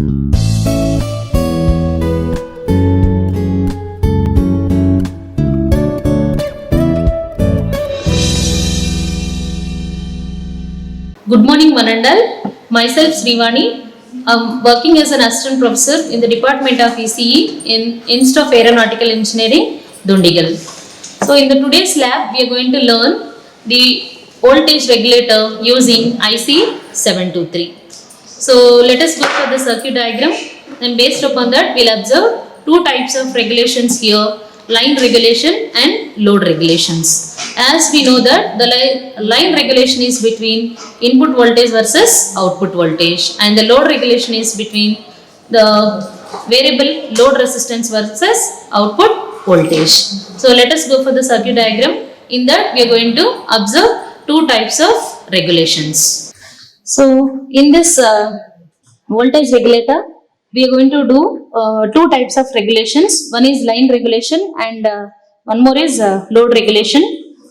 Good morning, Manandal. Myself, Sreevani. I'm working as an assistant professor in the Department of ECE in Institute of Aeronautical Engineering, Dundigal. So, in the today's lab, we are going to learn the voltage regulator using IC 723. So, let us look at the circuit diagram. Then, based upon that, we'll observe two types of regulations here: line regulation and load regulations. As we know that the line regulation is between input voltage versus output voltage, and the load regulation is between the variable load resistance versus output voltage. So let us go for the circuit diagram. In that we are going to observe two types of regulations. So in this voltage regulator, we are going to do two types of regulations. One is line regulation and one more is load regulation.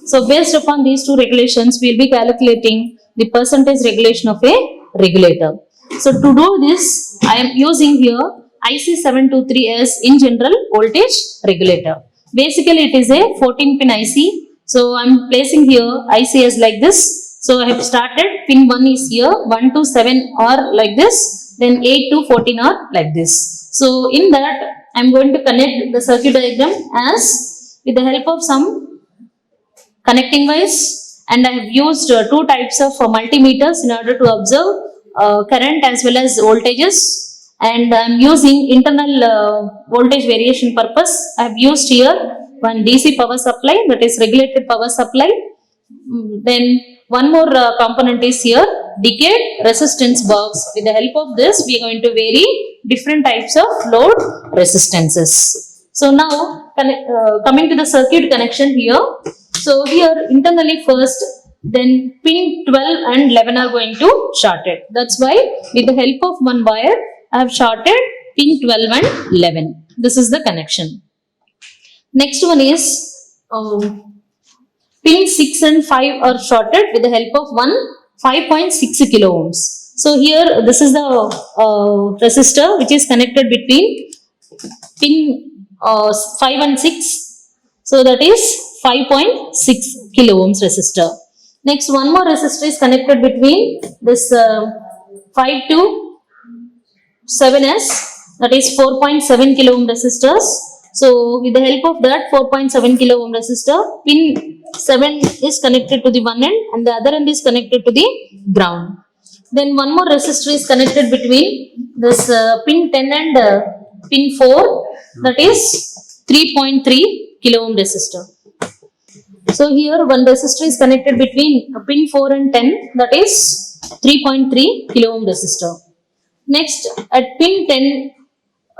So based upon these two regulations, we will be calculating the percentage regulation of a regulator. So to do this, I am using here IC 723 as in general voltage regulator. Basically it is a 14 pin IC. So I am placing here IC as like this. So I have started pin 1 is here, 1 to 7 are like this, then 8 to 14 are like this. So in that I am going to connect the circuit diagram as with the help of some connecting wires, and I have used two types of multimeters in order to observe current as well as voltages, and I am using internal voltage variation purpose. I have used here one DC power supply, that is regulated power supply. Then one more component is here decayed resistance box. With the help of this we are going to vary different types of load resistances. So now coming to the circuit connection here. So here internally first, then pin 12 and 11 are going to shorted. That's why with the help of one wire I have shorted pin 12 and 11. This is the connection. Next one is pin 6 and 5 are shorted with the help of one 5.6 kilo ohms. So here this is the resistor which is connected between pin 5 and 6. So that is 5.6 kilo ohms resistor. Next one more resistor is connected between this 5 to 7s, that is 4.7 kilo ohm resistors. So with the help of that 4.7 kilo ohm resistor, pin 7 is connected to the one end and the other end is connected to the ground. Then one more resistor is connected between this pin 10 and pin 4, that is 3.3 kilo ohm resistor. So here one resistor is connected between pin 4 and 10, that is 3.3 kilo ohm resistor. Next at pin 10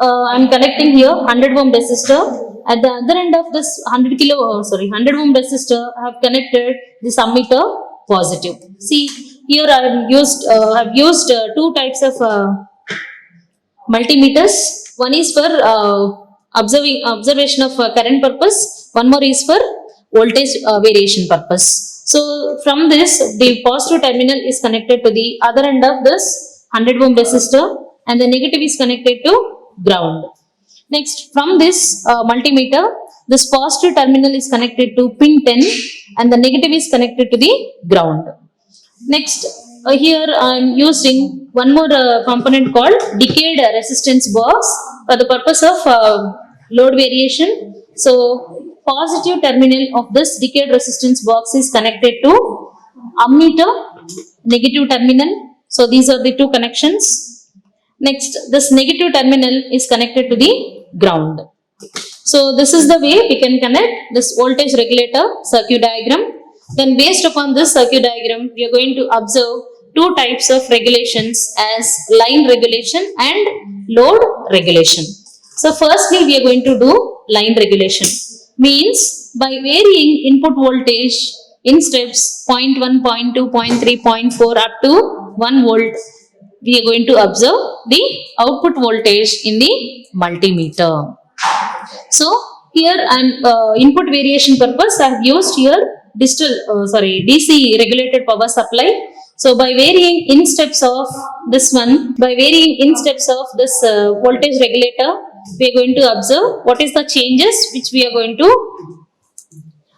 I am connecting here 100 ohm resistor. At the other end of this 100 ohm resistor I have connected the ammeter positive. See here I have used two types of multimeters. One is for observation of current purpose, one more is for voltage variation purpose. So from this the positive terminal is connected to the other end of this 100 ohm resistor and the negative is connected to ground. Next from this multimeter, this positive terminal is connected to pin 10 and the negative is connected to the ground. Next here I am using one more component called decayed resistance box for the purpose of load variation. So positive terminal of this decayed resistance box is connected to ammeter, negative terminal. So these are the two connections. Next this negative terminal is connected to the ground. So this is the way we can connect this voltage regulator circuit diagram. Then based upon this circuit diagram we are going to observe two types of regulations as line regulation and load regulation. So firstly we are going to do line regulation. Means by varying input voltage in steps 0.1, 0.2, 0.3, 0.4 up to 1 volt, we are going to observe the output voltage in the multimeter. So here I am input variation purpose I have used here DC regulated power supply. So by varying in steps of this one, by varying in steps of this voltage regulator, we are going to observe what is the changes which we are going to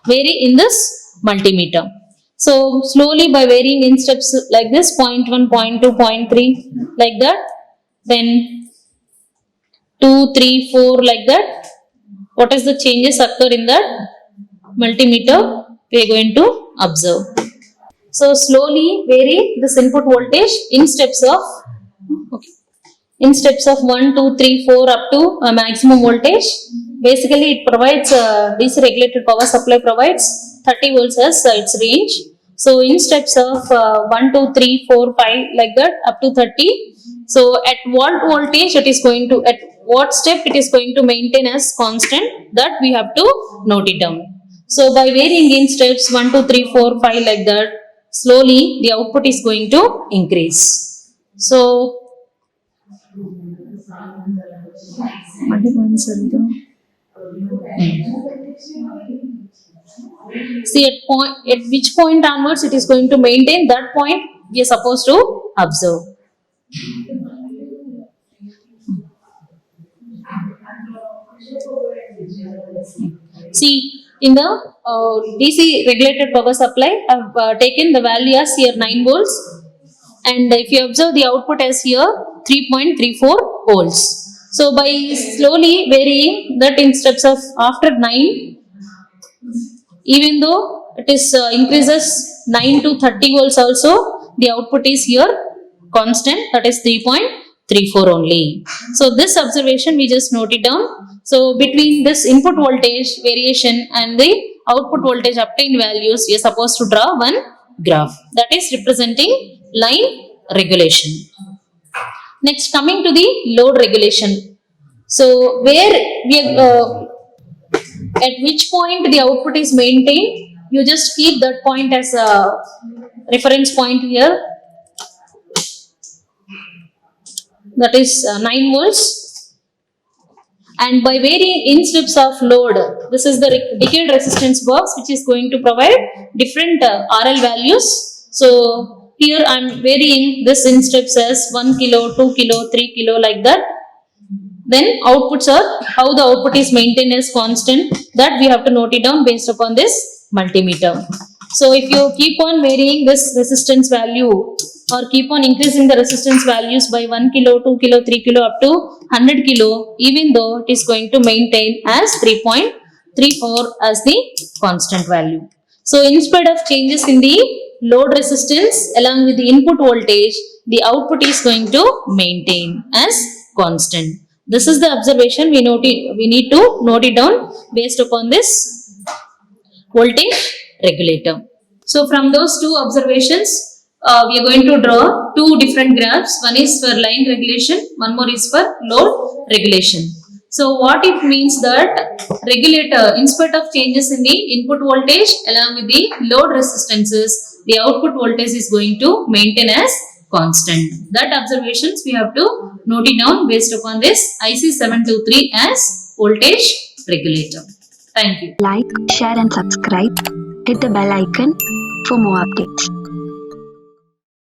vary in this multimeter. So slowly by varying in steps like this, 0.1, 0.2, 0.3 like that, then 2, 3, 4 like that. What is the changes occur in that multimeter we are going to observe. So slowly vary this input voltage in steps of 1, 2, 3, 4 up to maximum voltage. Basically it provides DC regulated power supply provides 30 volts as its range. So in steps of 1, 2, 3, 4, 5 like that up to 30. So at what voltage it is going to, at what step it is going to maintain as constant, that we have to note it down. So by varying in steps 1, 2, 3, 4, 5 like that, slowly the output is going to increase. So see at which point onwards it is going to maintain, that point we are supposed to observe. See, in the DC regulated power supply, I have taken the value as here 9 volts, and if you observe the output as here 3.34 volts. So by slowly varying that in steps of after 9, even though it is increases 9 to 30 volts also, the output is here constant, that is 3.34 only. So this observation we just note it down. So between this input voltage variation and the output voltage obtained values, we are supposed to draw one graph that is representing line regulation. Next, coming to the load regulation. So where we are, at which point the output is maintained, you just keep that point as a reference point here. That is 9 volts. And by varying in steps of load, this is the decayed resistance box which is going to provide different RL values. So here I am varying this in steps as 1 kilo, 2 kilo, 3 kilo like that. Then outputs are how the output is maintained as constant, that we have to note it down based upon this multimeter. So if you keep on varying this resistance value or keep on increasing the resistance values by 1 kilo, 2 kilo, 3 kilo up to 100 kilo, even though it is going to maintain as 3.34 as the constant value. So in spite of changes in the load resistance along with the input voltage, the output is going to maintain as constant. This is the observation we need to note it down based upon this voltage regulator. So from those two observations, we are going to draw two different graphs. One is for line regulation, one more is for load regulation. So what it means that regulator, in spite of changes in the input voltage along with the load resistances, the output voltage is going to maintain as constant. That observations we have to note it down based upon this IC 723 as voltage regulator. Thank you. Like, share and subscribe. Hit the bell icon for more updates.